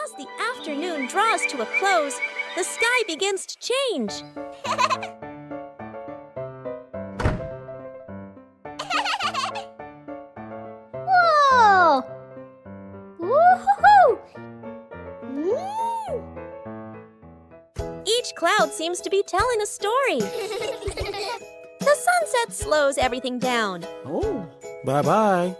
As the afternoon draws to a close, the sky begins to change. Whoa! Woo-hoo-hoo! Each cloud seems to be telling a story. The sunset slows everything down. Oh, bye-bye.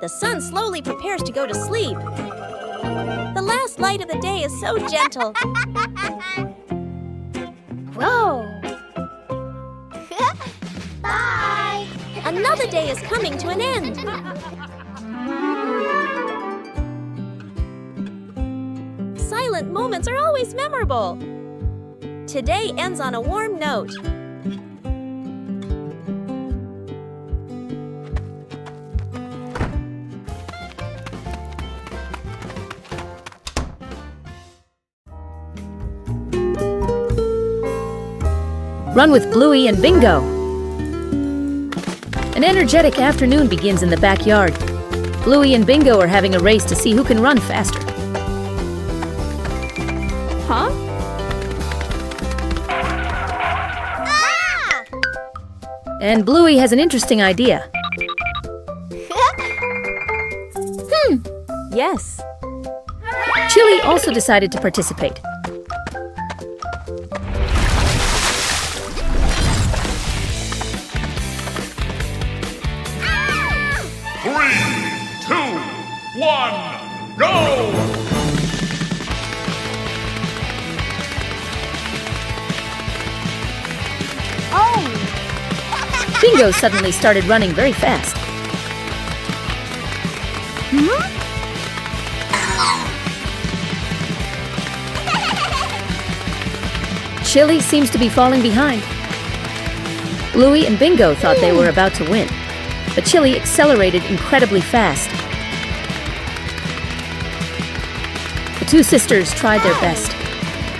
The sun slowly prepares to go to sleep. The last light of the day is so gentle. Whoa! Bye! Another day is coming to an end. Silent moments are always memorable. Today ends on a warm note. Run with Bluey and Bingo. An energetic afternoon begins in the backyard. Bluey and Bingo are having a race to see who can run faster. Huh? And Bluey has an interesting idea. Yes. Chili also decided to participate. Three, two, one, go! Bingo suddenly started running very fast. Chili seems to be falling behind. Bluey and Bingo thought they were about to win, but Chili accelerated incredibly fast. The two sisters tried their best.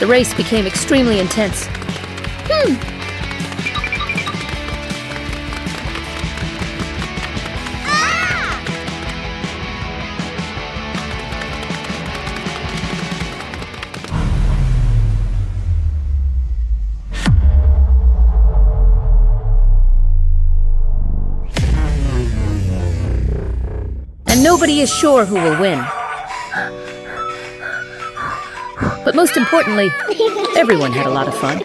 The race became extremely intense. And nobody is sure who will win. But most importantly, everyone had a lot of fun.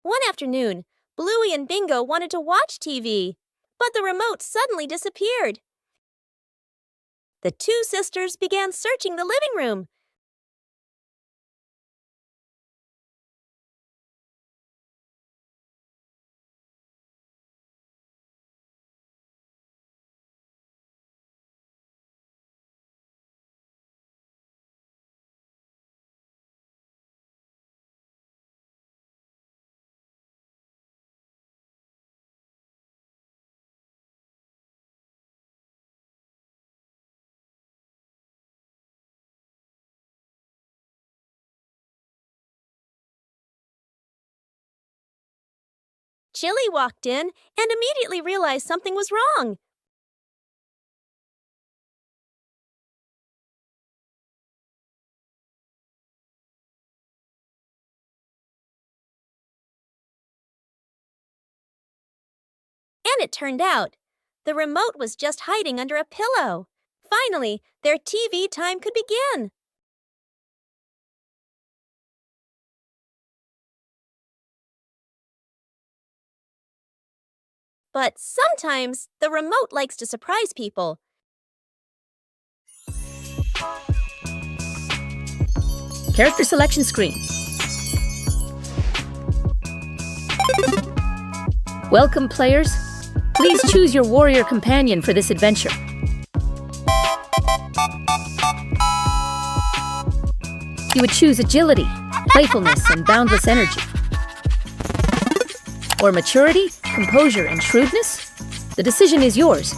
One afternoon, Bluey and Bingo wanted to watch TV, but the remote suddenly disappeared. The two sisters began searching the living room. Chili walked in and immediately realized something was wrong. And it turned out, the remote was just hiding under a pillow. Finally, their TV time could begin. But sometimes the remote likes to surprise people. Character selection screen. Welcome, players. Please choose your warrior companion for this adventure. You would choose agility, playfulness, and boundless energy. Or maturity, composure, and shrewdness? The decision is yours.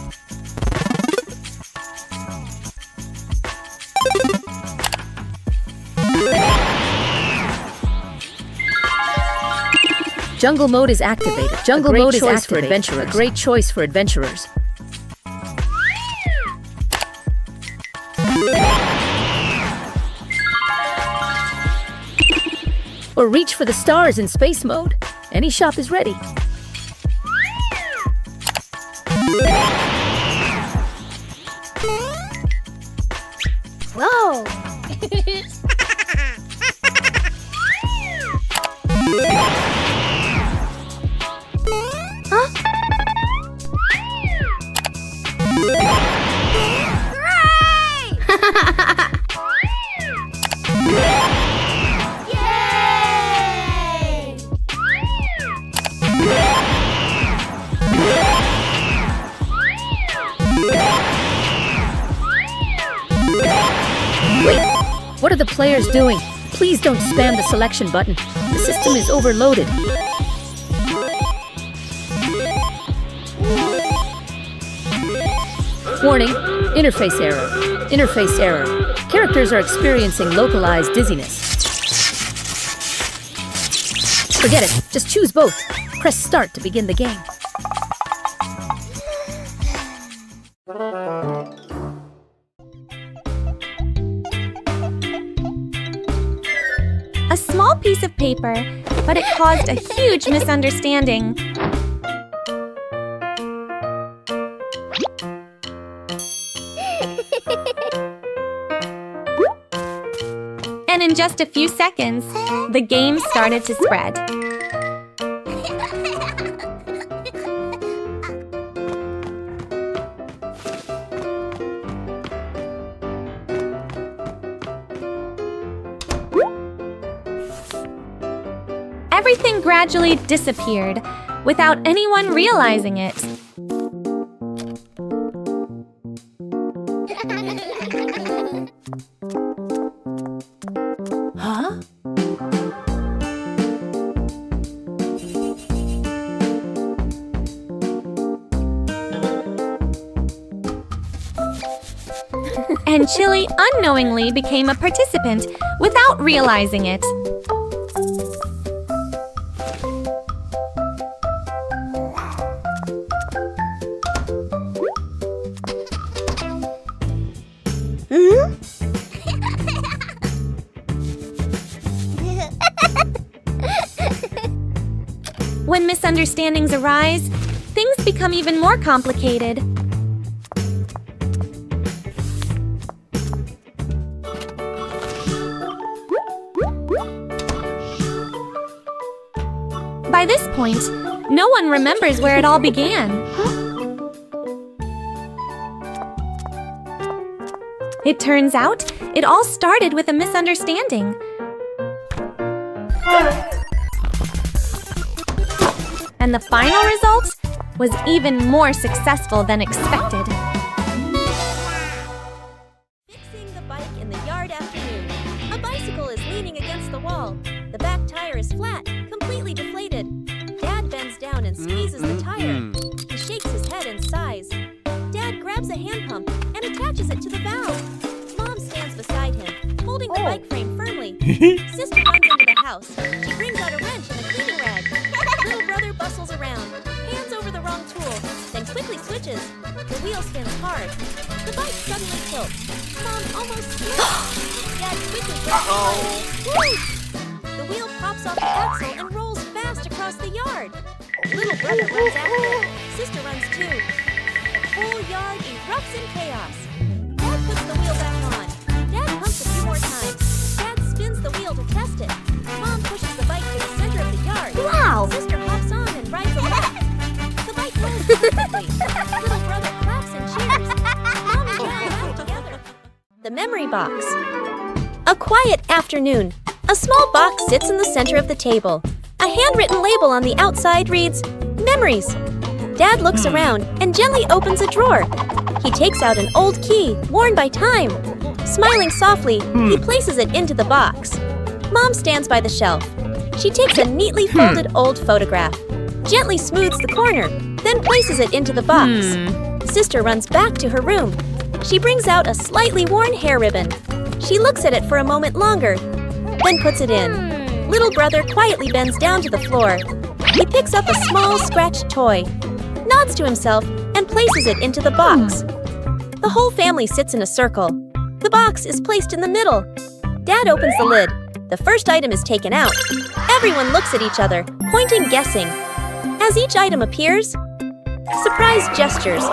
Jungle mode is activated. Jungle mode is activated for adventurers. A great choice for adventurers. Or reach for the stars in space mode. Any shop is ready. Whoa! What are the players doing? Please don't spam the selection button. The system is overloaded. Warning, interface error. Interface error. Characters are experiencing localized dizziness. Forget it, just choose both. Press start to begin the game. A small piece of paper, but it caused a huge misunderstanding. And in just a few seconds, the game started to spread. Everything gradually disappeared without anyone realizing it. Huh? And Chili unknowingly became a participant without realizing it. When misunderstandings arise, things become even more complicated. By this point, no one remembers where it all began. It turns out, it all started with a misunderstanding. And the final result was even more successful than expected. Fixing the bike in the yard afternoon. A bicycle is leaning against the wall. The back tire is flat, completely deflated. Dad bends down and squeezes the tire. He shakes his head and sighs. Dad grabs a hand pump and attaches it to the valve. Mom stands beside him, holding the bike frame firmly. Sister runs into the house. She brings out a wrench and a cleaning rag. Little brother bustles around, hands over the wrong tool, then quickly switches. The wheel spins hard. The bike suddenly tilts. Mom almost slips. Dad quickly grabs the bike. The wheel pops off the axle and rolls fast across the yard. Little brother runs after it. Sister runs too. The whole yard erupts in chaos. Dad puts the wheel back on. Dad pumps a few more times. Dad spins the wheel to test it. Mom pushes the bike to the center of the yard. Wow! Sister hops on and rides a left. The bike rolls memory box. A quiet afternoon. A small box sits in the center of the table. A handwritten label on the outside reads, Memories. Dad looks around and gently opens a drawer. He takes out an old key, worn by time. Smiling softly, he places it into the box. Mom stands by the shelf. She takes a neatly folded old photograph, gently smooths the corner, then places it into the box. Sister runs back to her room. She brings out a slightly worn hair ribbon. She looks at it for a moment longer, then puts it in. Little brother quietly bends down to the floor. He picks up a small scratched toy, nods to himself, and places it into the box. The whole family sits in a circle. The box is placed in the middle. Dad opens the lid. The first item is taken out. Everyone looks at each other, pointing, guessing. As each item appears, surprise gestures,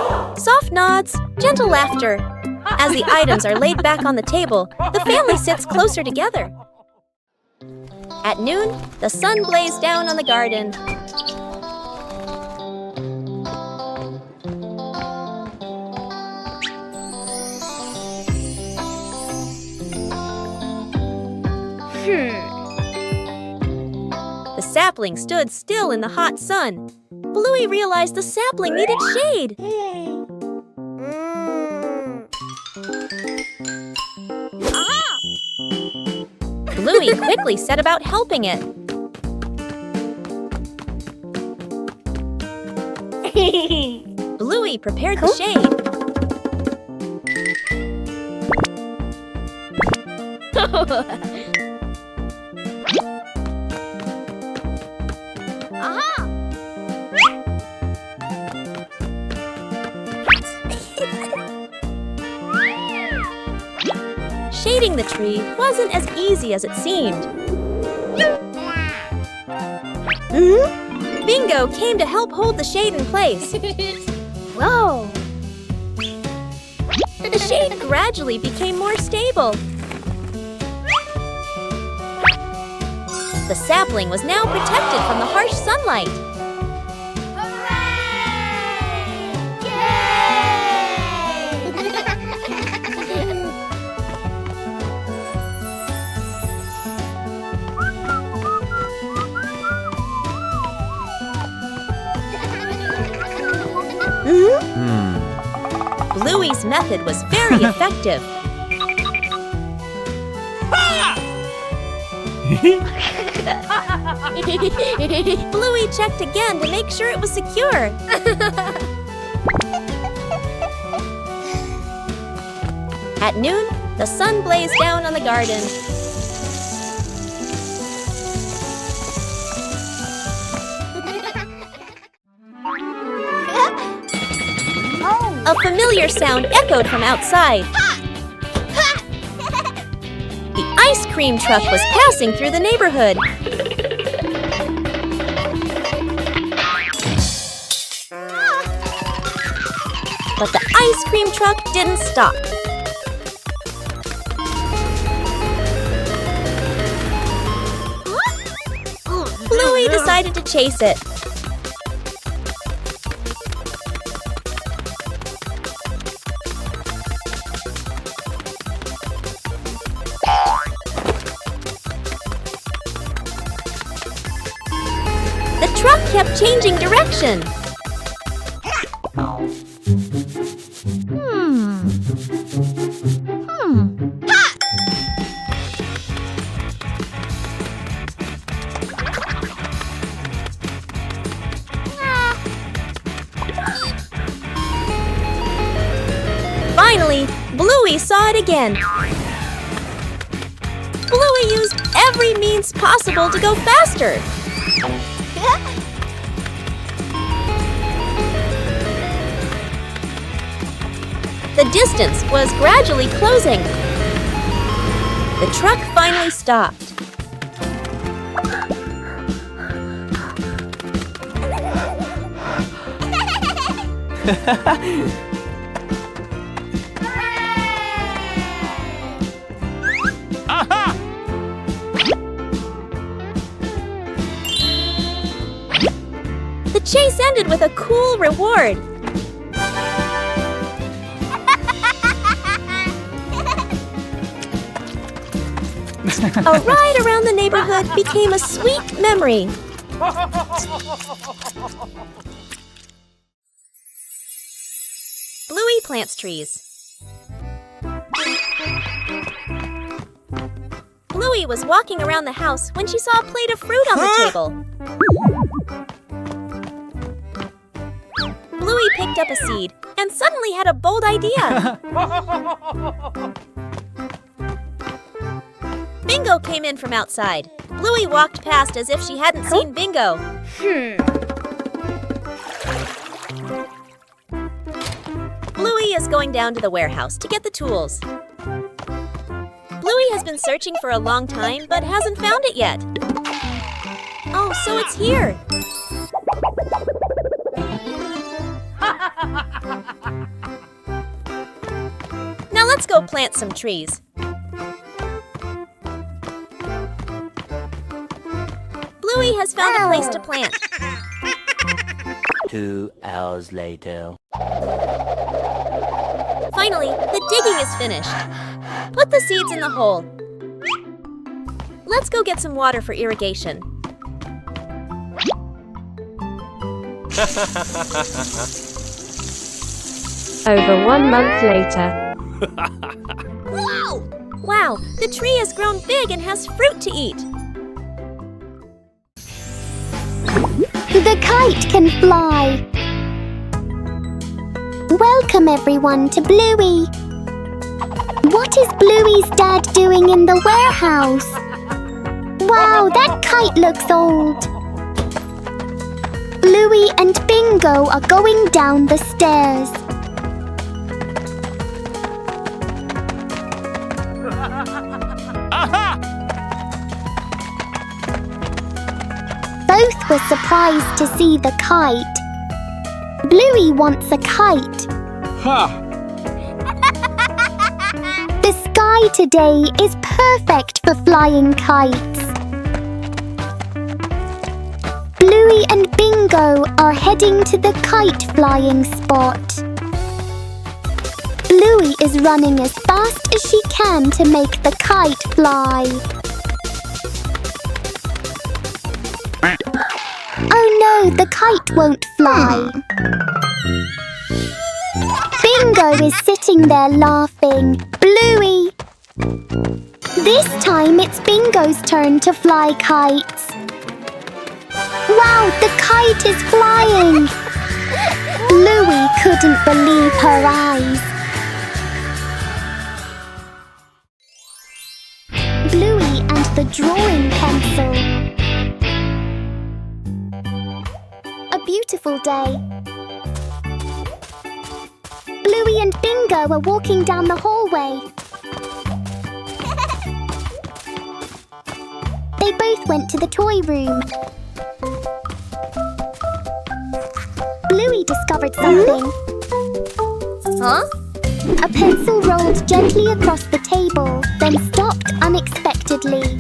soft nods, gentle laughter. As the items are laid back on the table, the family sits closer together. At noon, the sun blazed down on the garden. The sapling stood still in the hot sun. Bluey realized the sapling needed shade. Bluey quickly set about helping it. Bluey prepared the shade. Shading the tree wasn't as easy as it seemed. Bingo came to help hold the shade in place. Whoa! The shade gradually became more stable. The sapling was now protected from the harsh sunlight. Bluey's method was very effective. Bluey checked again to make sure it was secure. At noon, the sun blazed down on the garden. A familiar sound echoed from outside. The ice cream truck was passing through the neighborhood. But the ice cream truck didn't stop. Bluey decided to chase it. The truck kept changing direction. Finally, Bluey saw it again. Bluey used every means possible to go faster. The distance was gradually closing. The truck finally stopped. Aha! The chase ended with a cool reward. A ride around the neighborhood became a sweet memory. Bluey plants trees. Bluey was walking around the house when she saw a plate of fruit on the table. Bluey picked up a seed and suddenly had a bold idea. Bingo came in from outside. Bluey walked past as if she hadn't seen Bingo. Bluey is going down to the warehouse to get the tools. Bluey has been searching for a long time but hasn't found it yet. Oh, so it's here. Now let's go plant some trees. Bluey has found a place to plant. 2 hours later. Finally, the digging is finished. Put the seeds in the hole. Let's go get some water for irrigation. Over 1 month later. Wow, the tree has grown big and has fruit to eat. The kite can fly. Welcome everyone to Bluey. What is Bluey's dad doing in the warehouse? Wow, that kite looks old. Bluey and Bingo are going down the stairs. Both were surprised to see the kite. Bluey wants a kite. The sky today is perfect for flying kites. Bluey and Bingo are heading to the kite flying spot. Bluey is running as fast as she can to make the kite fly. Oh no, the kite won't fly. Bingo is sitting there laughing. Bluey! This time it's Bingo's turn to fly kites. Wow, the kite is flying! Bluey couldn't believe her eyes. Bluey and the drawing pencil. A beautiful day. Bluey and Bingo are walking down the hallway. They both went to the toy room. Bluey discovered something. Huh? A pencil rolled gently across the table, then stopped unexpectedly.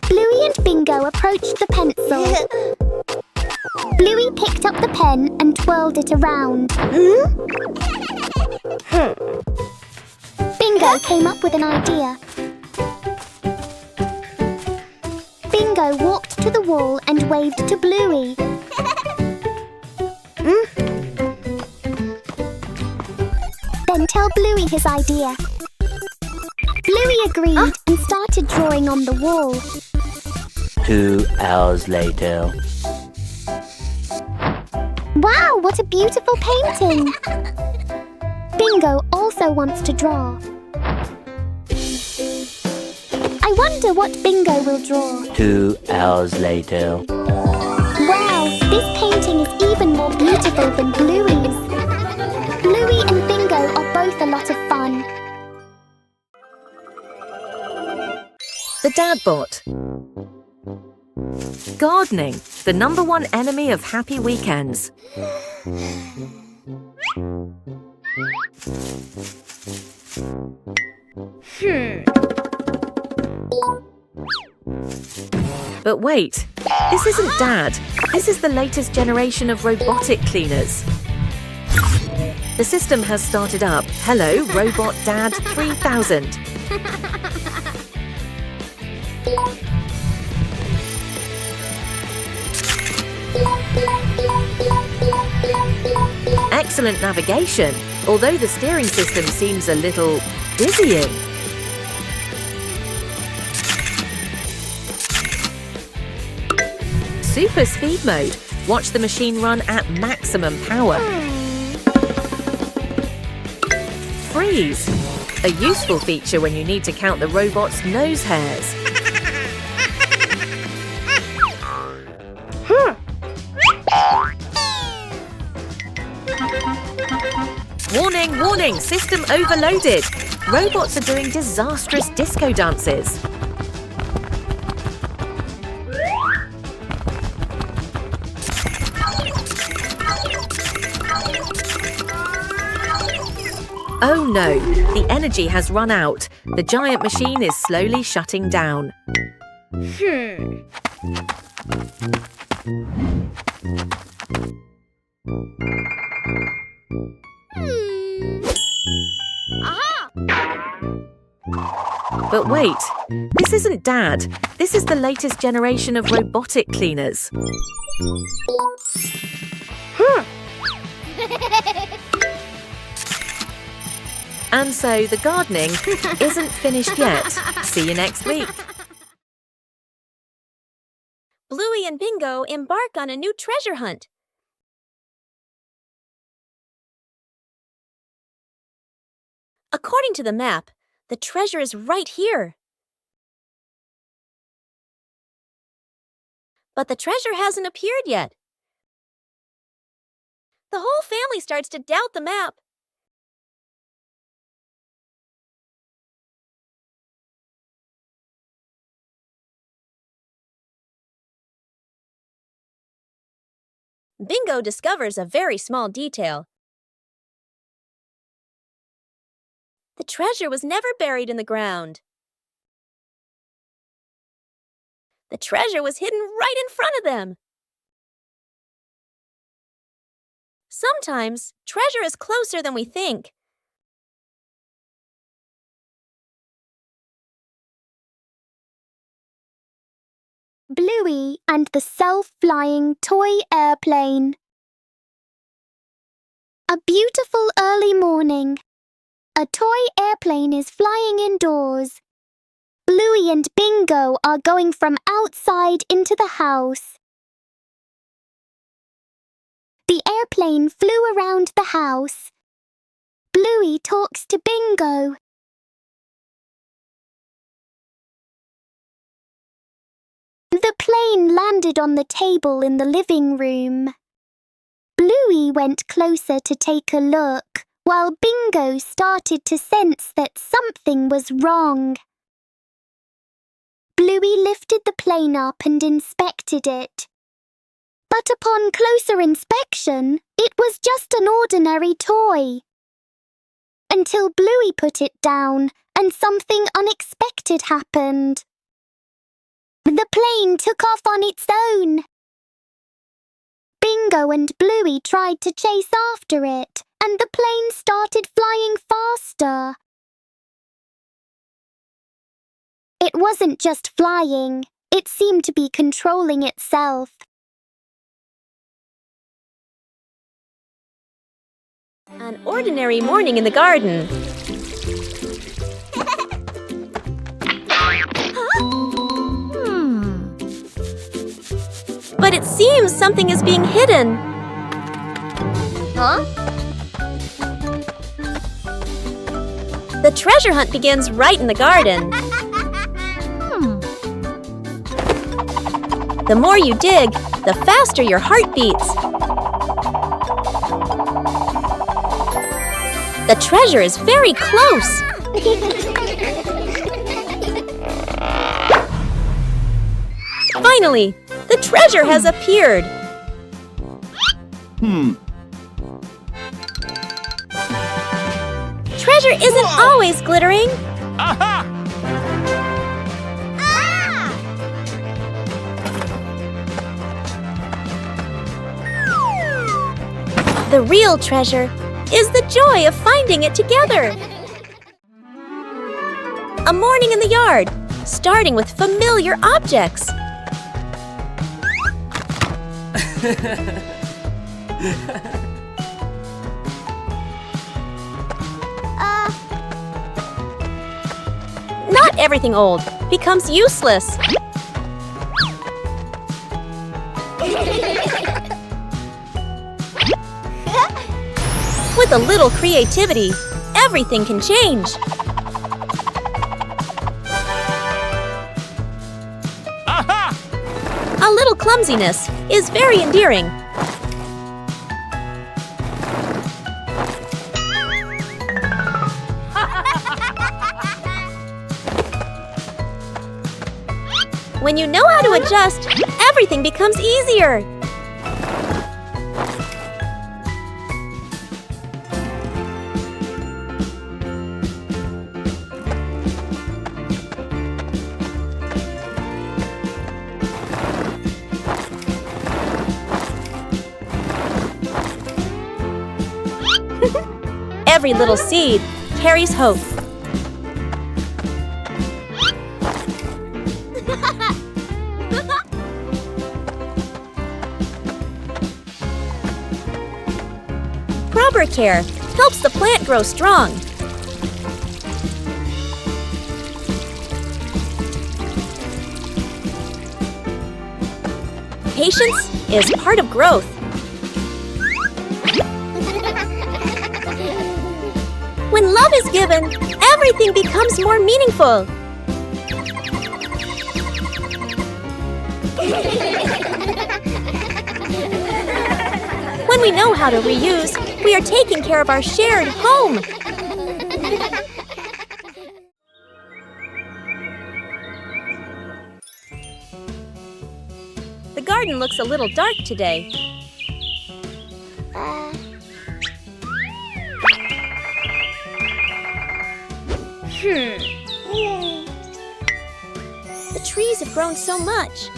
Bluey and Bingo approached the pencil. Bluey picked up the pen and twirled it around. Bingo came up with an idea. Bingo walked to the wall and waved to Bluey. Then tell Bluey his idea. Bluey agreed and started drawing on the wall. 2 hours later. Wow, what a beautiful painting! Bingo also wants to draw. I wonder what Bingo will draw. 2 hours later. Wow, this painting is even more beautiful than Bluey's. Bluey and Bingo are both a lot of fun. The Dad Bot. Gardening, the #1 enemy of happy weekends. But wait, this isn't Dad. This is the latest generation of robotic cleaners. The system has started up. Hello, Robot Dad 3000. Excellent navigation, although the steering system seems a little dizzying. Super speed mode. Watch the machine run at maximum power. Freeze. A useful feature when you need to count the robot's nose hairs. Warning, warning, system overloaded. Robots are doing disastrous disco dances. Oh no, the energy has run out. The giant machine is slowly shutting down. But wait, this isn't Dad. This is the latest generation of robotic cleaners. And so the gardening isn't finished yet. See you next week. Bluey and Bingo embark on a new treasure hunt. According to the map, the treasure is right here. But the treasure hasn't appeared yet. The whole family starts to doubt the map. Bingo discovers a very small detail. The treasure was never buried in the ground. The treasure was hidden right in front of them. Sometimes, treasure is closer than we think. Bluey and the self-flying toy airplane. A beautiful early morning. A toy airplane is flying indoors. Bluey and Bingo are going from outside into the house. The airplane flew around the house. Bluey talks to Bingo. The plane landed on the table in the living room. Bluey went closer to take a look, while Bingo started to sense that something was wrong. Bluey lifted the plane up and inspected it. But upon closer inspection, it was just an ordinary toy. Until Bluey put it down and something unexpected happened. The plane took off on its own. Bingo and Bluey tried to chase after it, and the plane started flying faster. It wasn't just flying, it seemed to be controlling itself. An ordinary morning in the garden. But it seems something is being hidden. The treasure hunt begins right in the garden. The more you dig, the faster your heart beats. The treasure is very close. Finally, the treasure has appeared. Treasure isn't always glittering. Aha! The real treasure is the joy of finding it together. A morning in the yard, starting with familiar objects. Not everything old becomes useless. With a little creativity, everything can change. A little clumsiness is very endearing. When you know how to adjust, everything becomes easier. Every little seed carries hope. Proper care helps the plant grow strong. Patience is part of growth. When love is given, everything becomes more meaningful. When we know how to reuse, we are taking care of our shared home. The garden looks a little dark today. The trees have grown so much.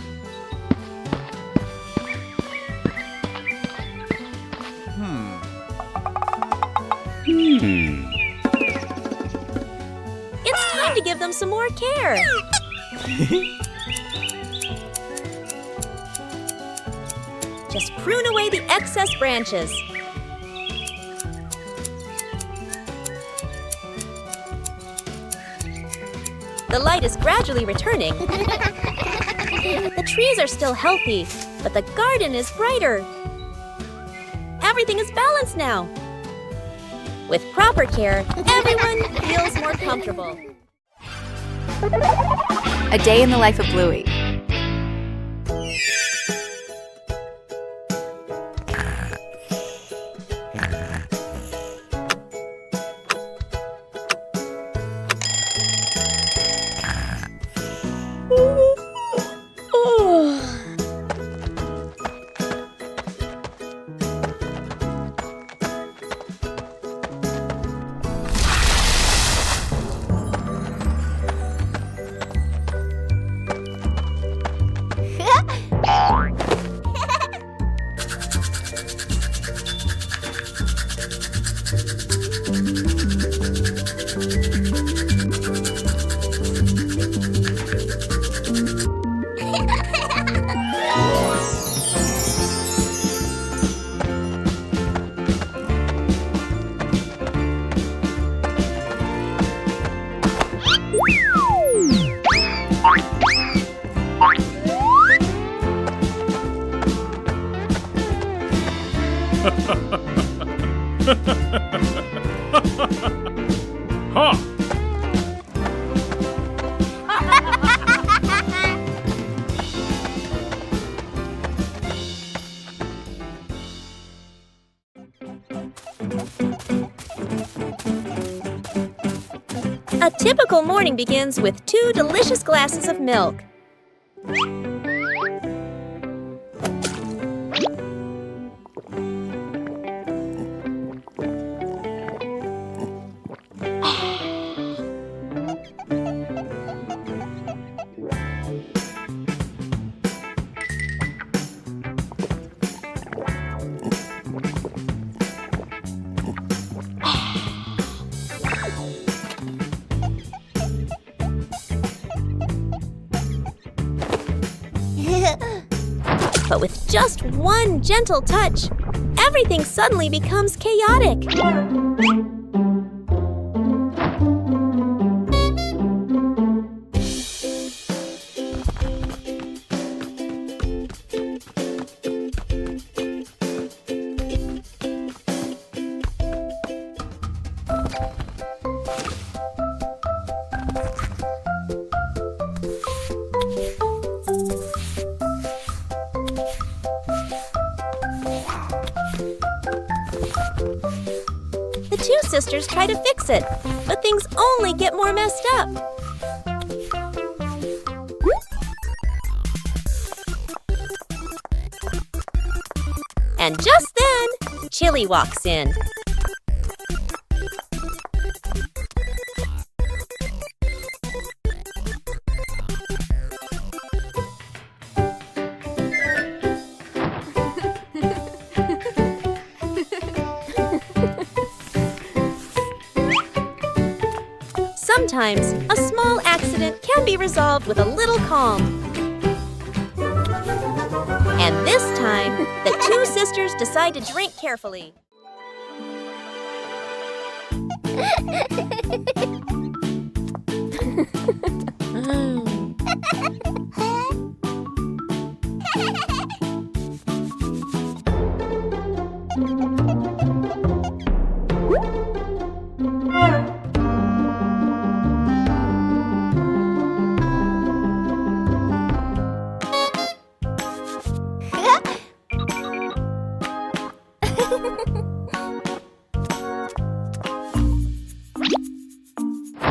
It's time to give them some more care. Just prune away the excess branches. The light is gradually returning. The trees are still healthy, but the garden is brighter. Everything is balanced now. With proper care, everyone feels more comfortable. A day in the life of Bluey. Huh. A typical morning begins with 2 delicious glasses of milk. But with just one gentle touch, everything suddenly becomes chaotic. The two sisters try to fix it, but things only get more messed up. And just then, Chili walks in. Sometimes, a small accident can be resolved with a little calm. And this time, the two sisters decide to drink carefully.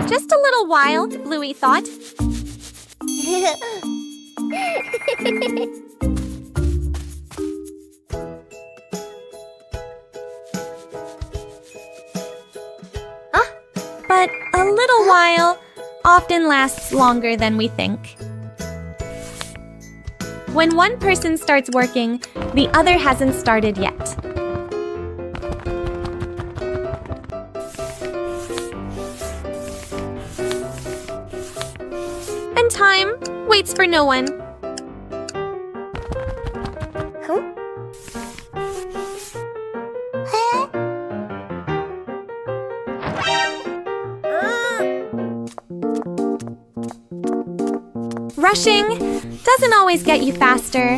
Just a little while, Bluey thought. But a little while often lasts longer than we think. When one person starts working, the other hasn't started yet. And time waits for no one. Rushing doesn't always get you faster.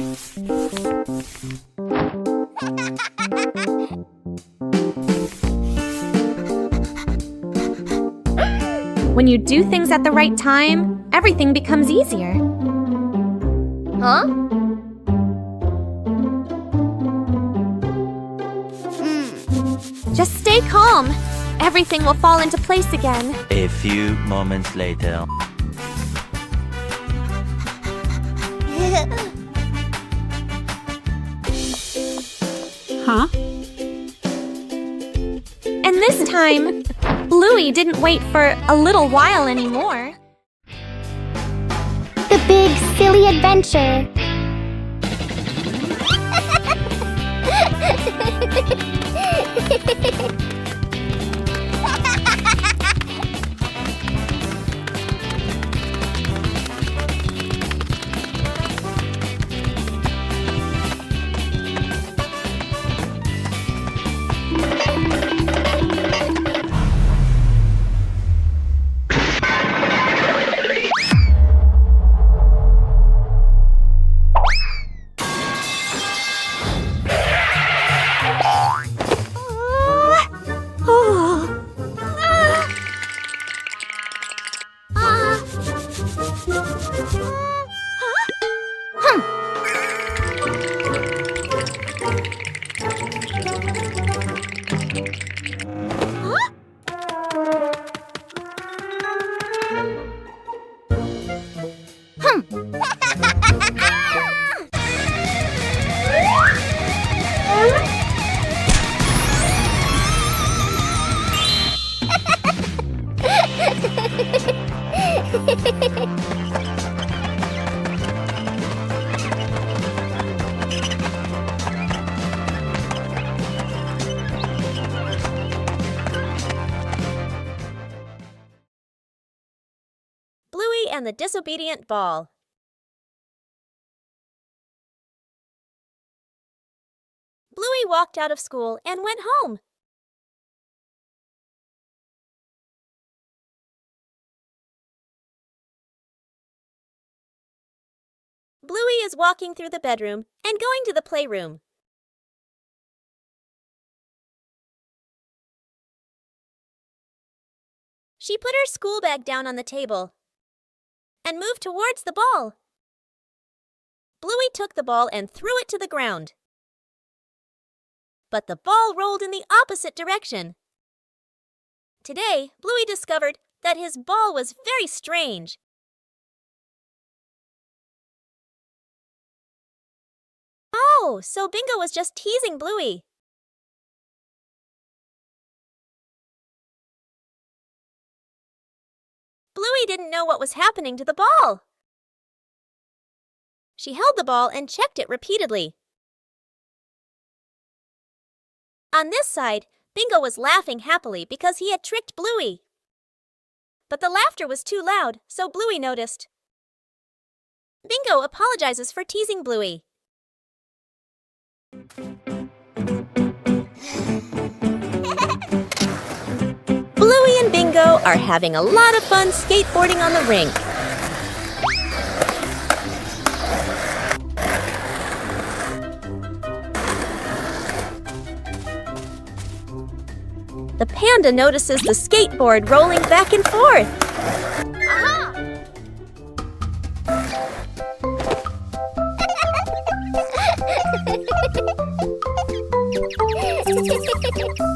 When you do things at the right time, everything becomes easier. Huh? Just stay calm. Everything will fall into place again. A few moments later. Huh? And this time, Bluey didn't wait for a little while anymore. The big, silly adventure. Bluey and the Disobedient Ball. Bluey walked out of school and went home. Bluey is walking through the bedroom and going to the playroom. She put her school bag down on the table and moved towards the ball. Bluey took the ball and threw it to the ground. But the ball rolled in the opposite direction. Today, Bluey discovered that his ball was very strange. Oh, so Bingo was just teasing Bluey. Bluey didn't know what was happening to the ball. She held the ball and checked it repeatedly. On this side, Bingo was laughing happily because he had tricked Bluey. But the laughter was too loud, so Bluey noticed. Bingo apologizes for teasing Bluey. Bluey and Bingo are having a lot of fun skateboarding on the rink. The panda notices the skateboard rolling back and forth.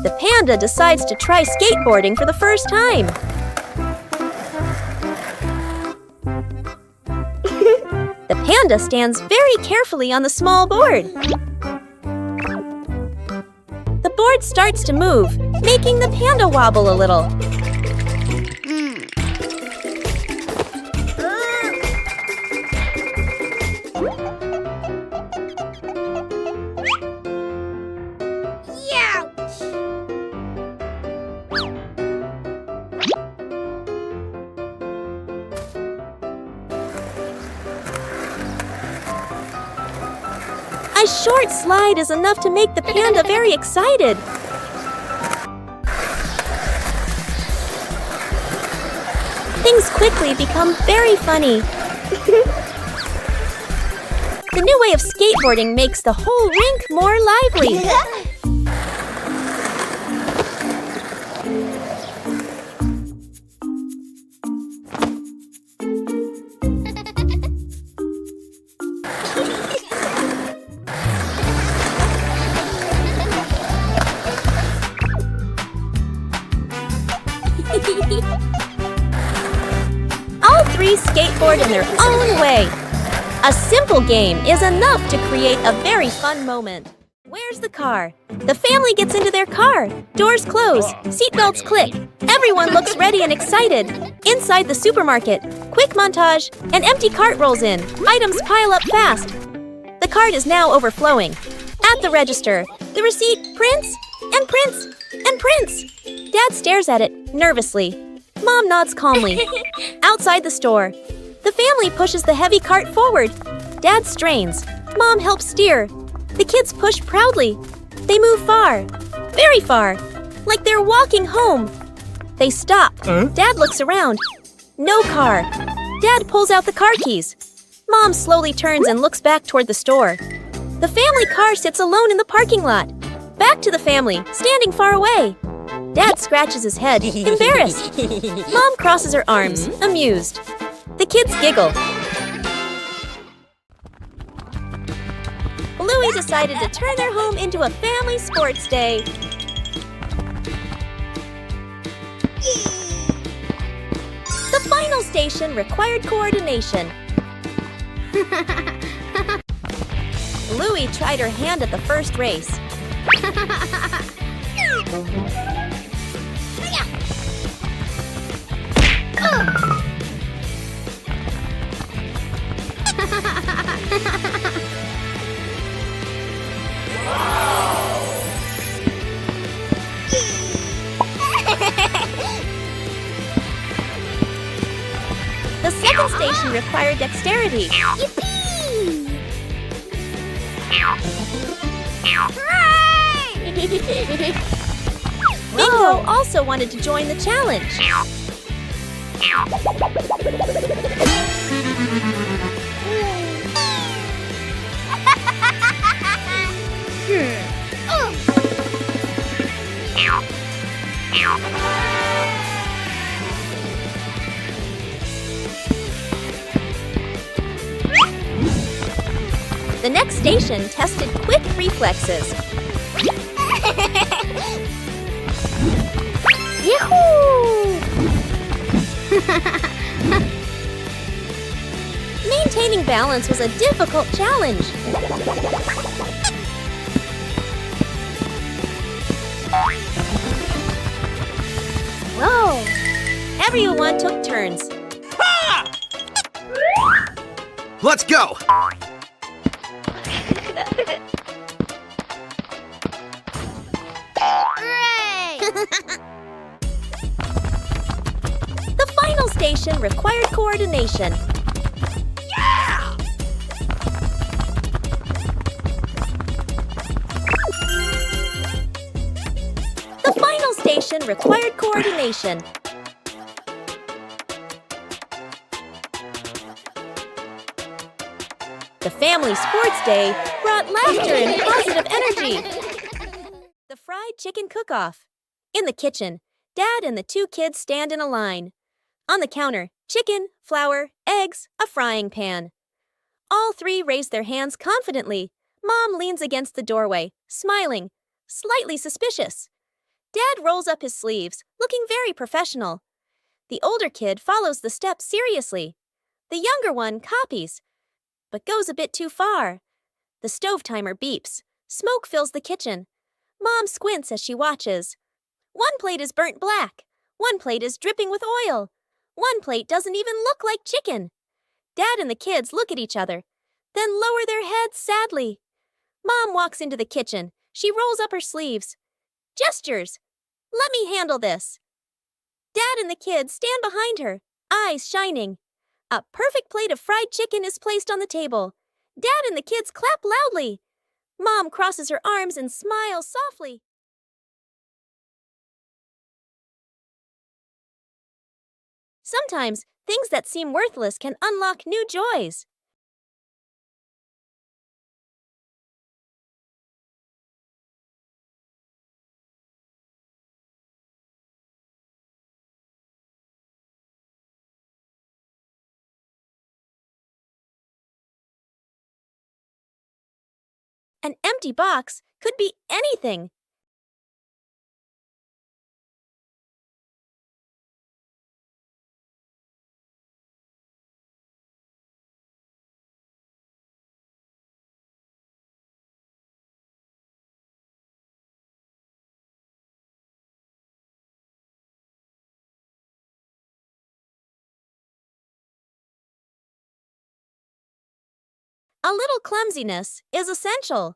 The panda decides to try skateboarding for the first time. The panda stands very carefully on the small board. The board starts to move, making the panda wobble a little. A short slide is enough to make the panda very excited. Things quickly become very funny. The new way of skateboarding makes the whole rink more lively. All three skateboard in their own way. A simple game is enough to create a very fun moment. Where's the car? The family gets into their car. Doors close. Seatbelts click. Everyone looks ready and excited. Inside the supermarket, quick montage. An empty cart rolls in. Items pile up fast. The cart is now overflowing. At the register, the receipt prints and prints and prints. Dad stares at it nervously. Mom nods calmly. Outside the store, the family pushes the heavy cart forward. Dad strains. Mom helps steer. The kids push proudly. They move far, very far, like they're walking home. They stop. Dad looks around. No car. Dad pulls out the car keys. Mom slowly turns and looks back toward the store. The family car sits alone in the parking lot. Back to the family, standing far away. Dad scratches his head, embarrassed. Mom crosses her arms, amused. The kids giggle. Bluey decided to turn their home into a family sports day. The final station required coordination. Bluey tried her hand at the first race. The second station required dexterity. Yippee! Bingo also wanted to join the challenge. The next station tested quick reflexes. Yahoo! Maintaining balance was a difficult challenge. Whoa! Everyone took turns. Let's go! The final station required coordination. Yeah! The final station required coordination. The family sports day brought laughter and positive energy. The fried chicken cook-off. In the kitchen, Dad and the two kids stand in a line. On the counter, chicken, flour, eggs, a frying pan. All three raise their hands confidently. Mom leans against the doorway, smiling, slightly suspicious. Dad rolls up his sleeves, looking very professional. The older kid follows the steps seriously. The younger one copies, but goes a bit too far. The stove timer beeps. Smoke fills the kitchen. Mom squints as she watches. One plate is burnt black. One plate is dripping with oil. One plate doesn't even look like chicken. Dad and the kids look at each other, then lower their heads sadly. Mom walks into the kitchen. She rolls up her sleeves. Gestures. Let me handle this. Dad and the kids stand behind her, eyes shining. A perfect plate of fried chicken is placed on the table. Dad and the kids clap loudly. Mom crosses her arms and smiles softly. Sometimes, things that seem worthless can unlock new joys. An empty box could be anything. A little clumsiness is essential.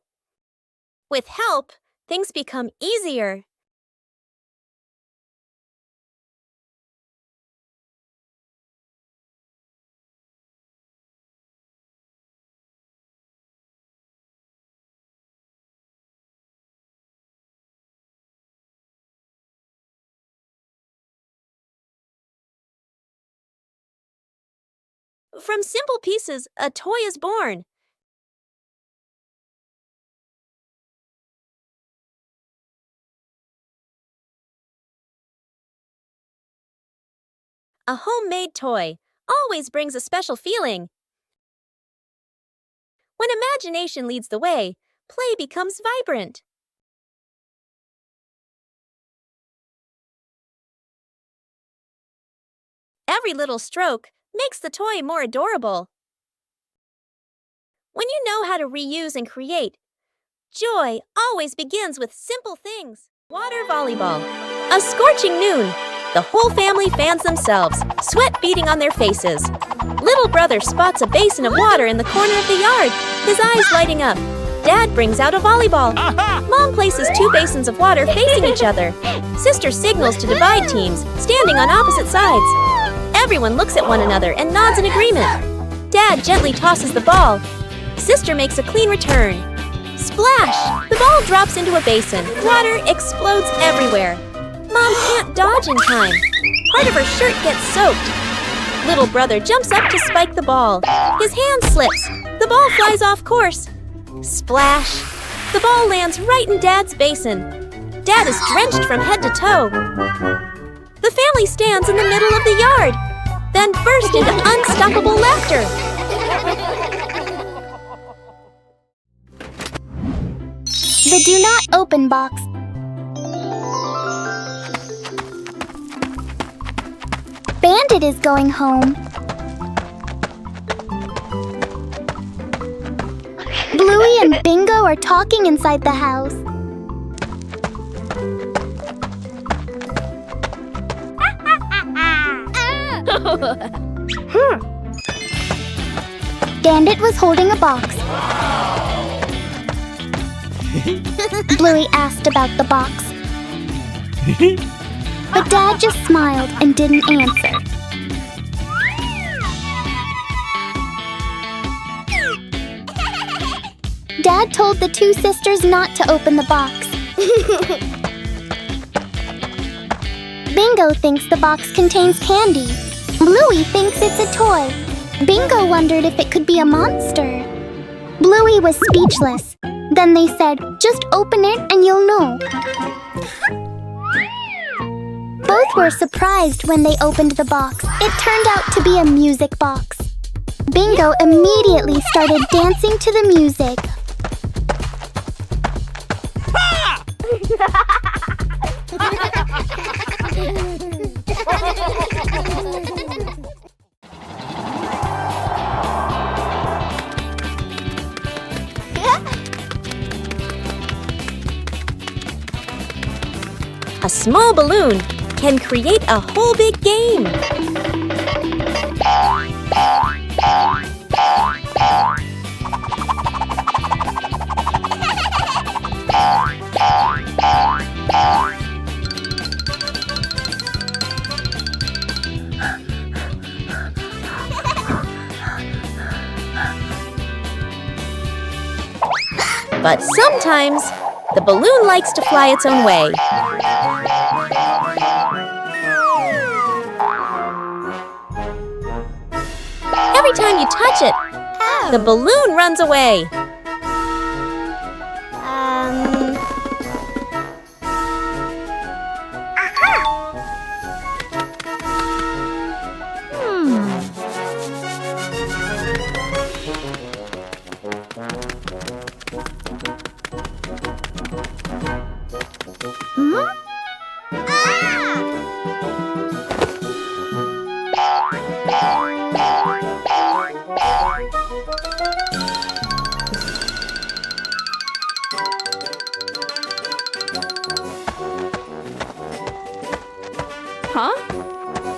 With help, things become easier. From simple pieces, a toy is born. A homemade toy always brings a special feeling. When imagination leads the way, play becomes vibrant. Every little stroke makes the toy more adorable. When you know how to reuse and create, joy always begins with simple things. Water volleyball. A scorching noon. The whole family fans themselves, sweat beading on their faces. Little brother spots a basin of water in the corner of the yard, his eyes lighting up. Dad brings out a volleyball. Mom places two basins of water facing each other. Sister signals to divide teams, standing on opposite sides. Everyone looks at one another and nods in agreement. Dad gently tosses the ball. Sister makes a clean return. Splash! The ball drops into a basin. Water explodes everywhere. Mom can't dodge in time. Part of her shirt gets soaked. Little brother jumps up to spike the ball. His hand slips. The ball flies off course. Splash! The ball lands right in Dad's basin. Dad is drenched from head to toe. The family stands in the middle of the yard, then burst into unstoppable laughter. The do not open box. Bandit is going home. Bluey and Bingo are talking inside the house. Bandit was holding a box. Bluey asked about the box. But Dad just smiled and didn't answer. Dad told the two sisters not to open the box. Bingo thinks the box contains candy. Bluey thinks it's a toy. Bingo wondered if it could be a monster. Bluey was speechless. Then they said, "Just open it and you'll know." Both were surprised when they opened the box. It turned out to be a music box. Bingo immediately started dancing to the music. A small balloon can create a whole big game. But sometimes, the balloon likes to fly its own way. Every time you touch it, the balloon runs away.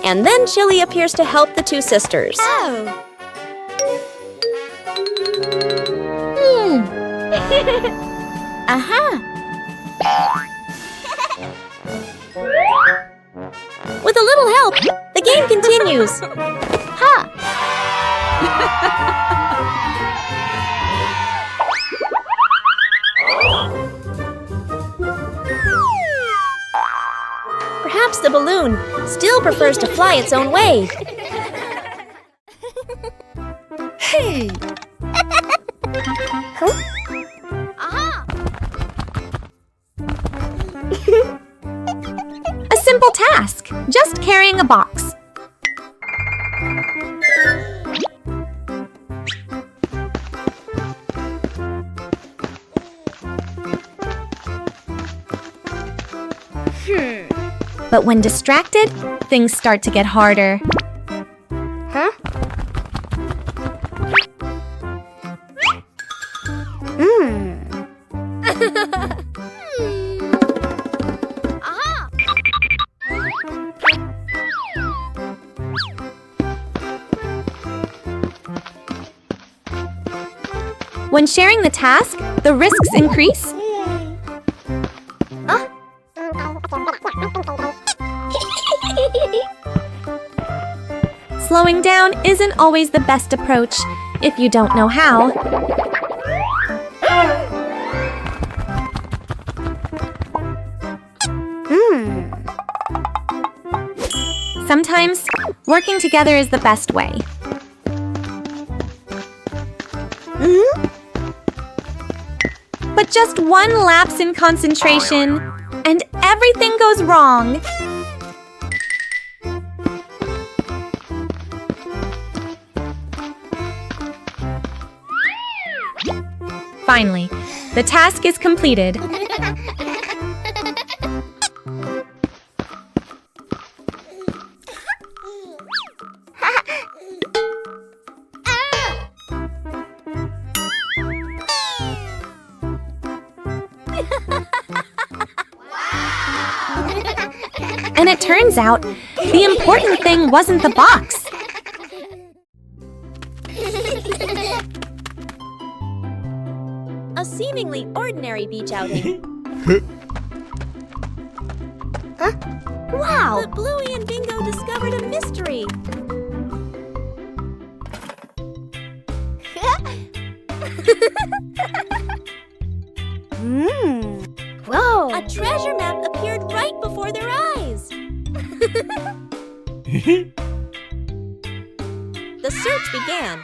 And then Chili appears to help the two sisters. With a little help, the game continues. Perhaps the balloon still prefers to fly its own way. Hey! A simple task, just carrying a box. But when distracted, things start to get harder. When sharing the task, the risks increase. Slowing down isn't always the best approach if you don't know how. Sometimes, working together is the best way. But just one lapse in concentration, and everything goes wrong. Finally, the task is completed. And it turns out, the important thing wasn't the box. A seemingly ordinary beach outing. Wow! But Bluey and Bingo discovered a mystery. Whoa! A treasure map appeared right before their eyes. The search began.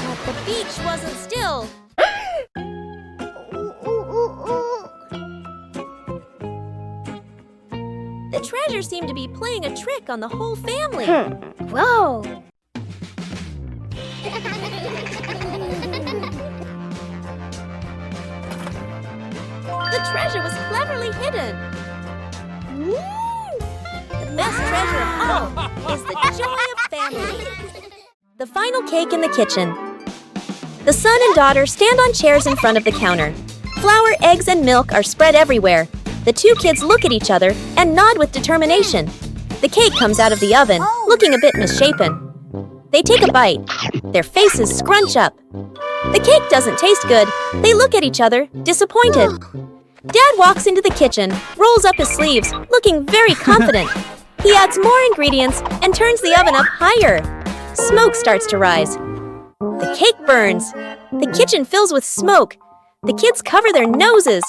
But the beach wasn't still. The treasure seemed to be playing a trick on the whole family. Whoa! The treasure was cleverly hidden. The best treasure of all is the joy of family. The final cake in the kitchen. The son and daughter stand on chairs in front of the counter. Flour, eggs, and milk are spread everywhere. The two kids look at each other and nod with determination. The cake comes out of the oven, looking a bit misshapen. They take a bite. Their faces scrunch up. The cake doesn't taste good. They look at each other, disappointed. Dad walks into the kitchen, rolls up his sleeves, looking very confident. He adds more ingredients and turns the oven up higher. Smoke starts to rise. The cake burns. The kitchen fills with smoke. The kids cover their noses.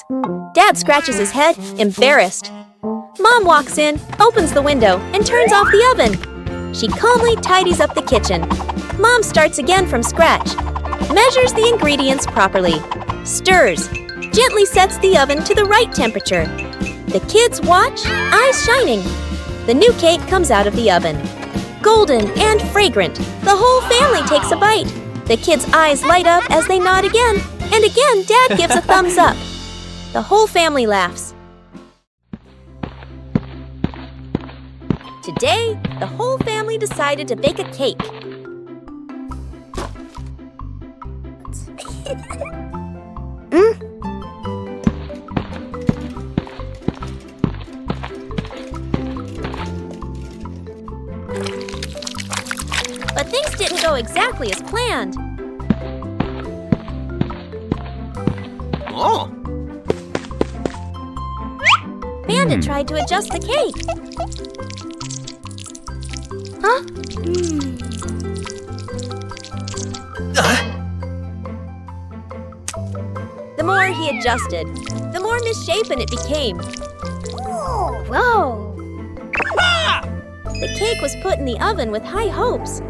Dad scratches his head, embarrassed. Mom walks in, opens the window, and turns off the oven. She calmly tidies up the kitchen. Mom starts again from scratch. Measures the ingredients properly. Stirs. Gently sets the oven to the right temperature. The kids watch, eyes shining. The new cake comes out of the oven. Golden and fragrant. The whole family takes a bite. The kids' eyes light up as they nod again. And again, Dad gives a thumbs up. The whole family laughs. Today, the whole family decided to bake a cake. But things didn't go exactly as planned. Oh! Bandit tried to adjust the cake. Huh? The more he adjusted, the more misshapen it became. Whoa! The cake was put in the oven with high hopes.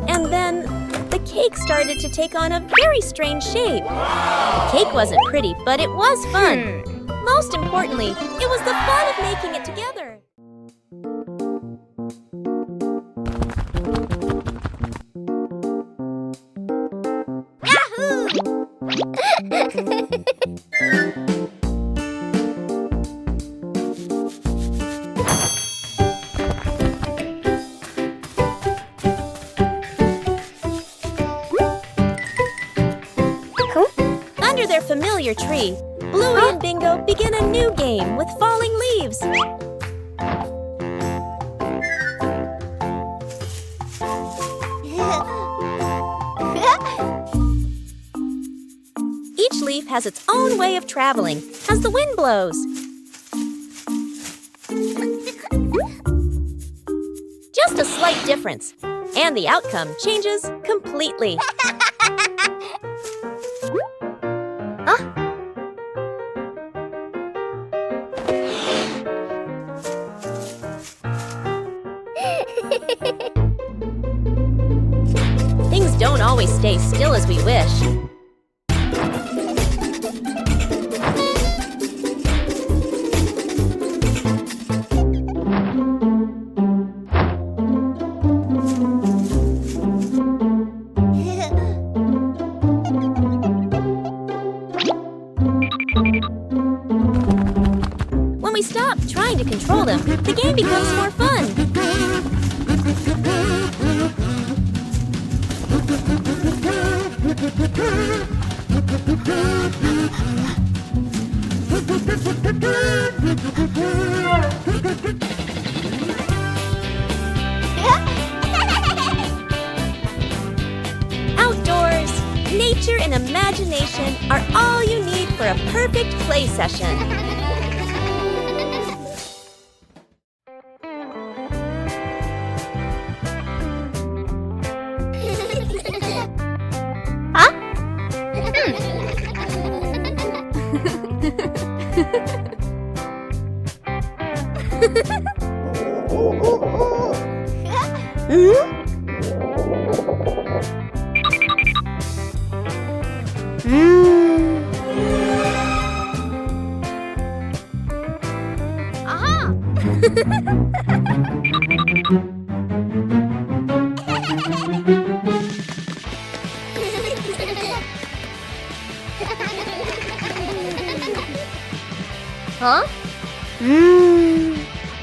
And then, the cake started to take on a very strange shape. The cake wasn't pretty, but it was fun. Most importantly, it was the fun of making it together. Yahoo! Under their familiar tree, Bluey and Bingo begin a new game with falling leaves. Each leaf has its own way of traveling as the wind blows. Just a slight difference, and the outcome changes completely. Things don't always stay still as we wish. When we stop trying to control them, the game becomes more fun. Outdoors, nature and imagination are all you need for a perfect play session. Huh?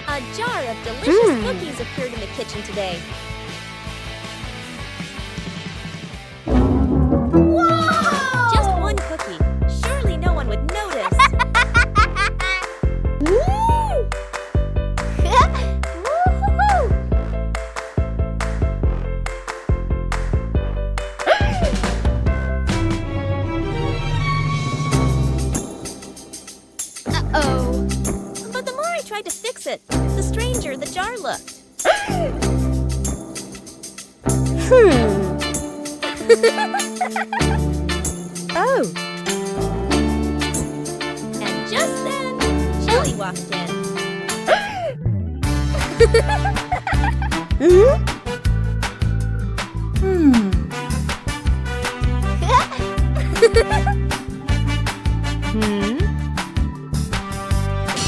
A jar of delicious cookies appeared in the kitchen today. Whoa! Just one cookie. Surely no one would notice. Uh-oh. But the more I tried to fix it, the stranger the jar looked. Oh, And just then, Chili walked in.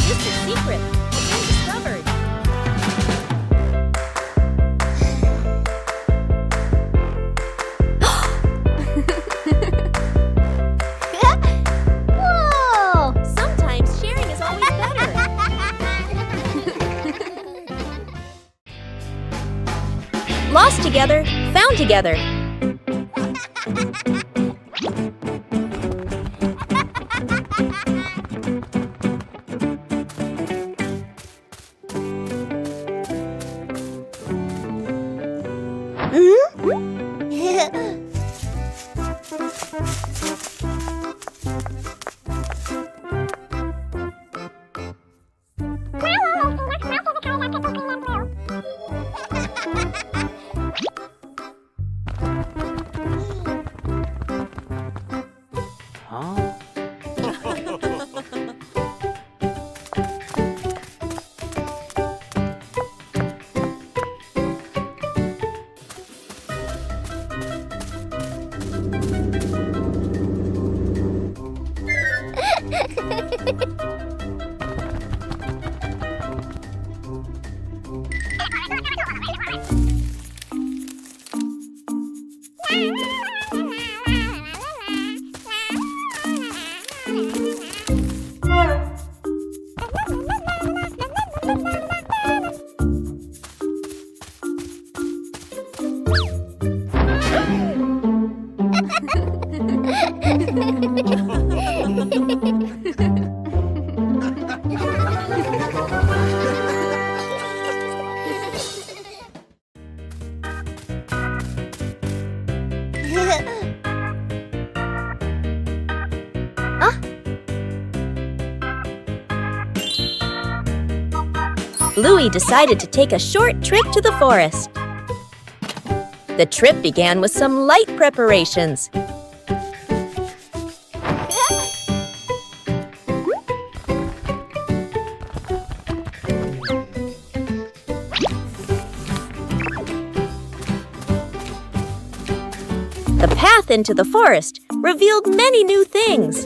Just a secret. It's been discovered. Whoa! Sometimes sharing is always better. Lost together, found together. Bluey decided to take a short trip to the forest. The trip began with some light preparations. The path into the forest revealed many new things.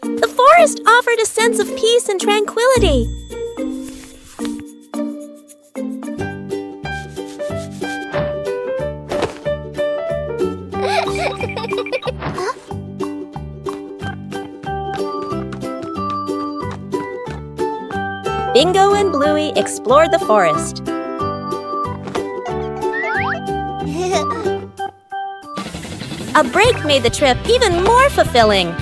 The forest offered a sense of peace and tranquility. Bingo and Bluey explored the forest. A break made the trip even more fulfilling.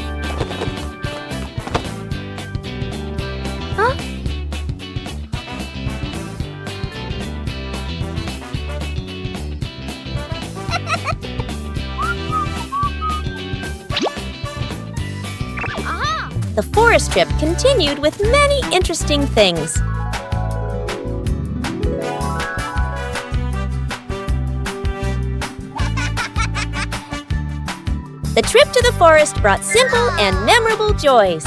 The forest trip continued with many interesting things. The trip to the forest brought simple and memorable joys.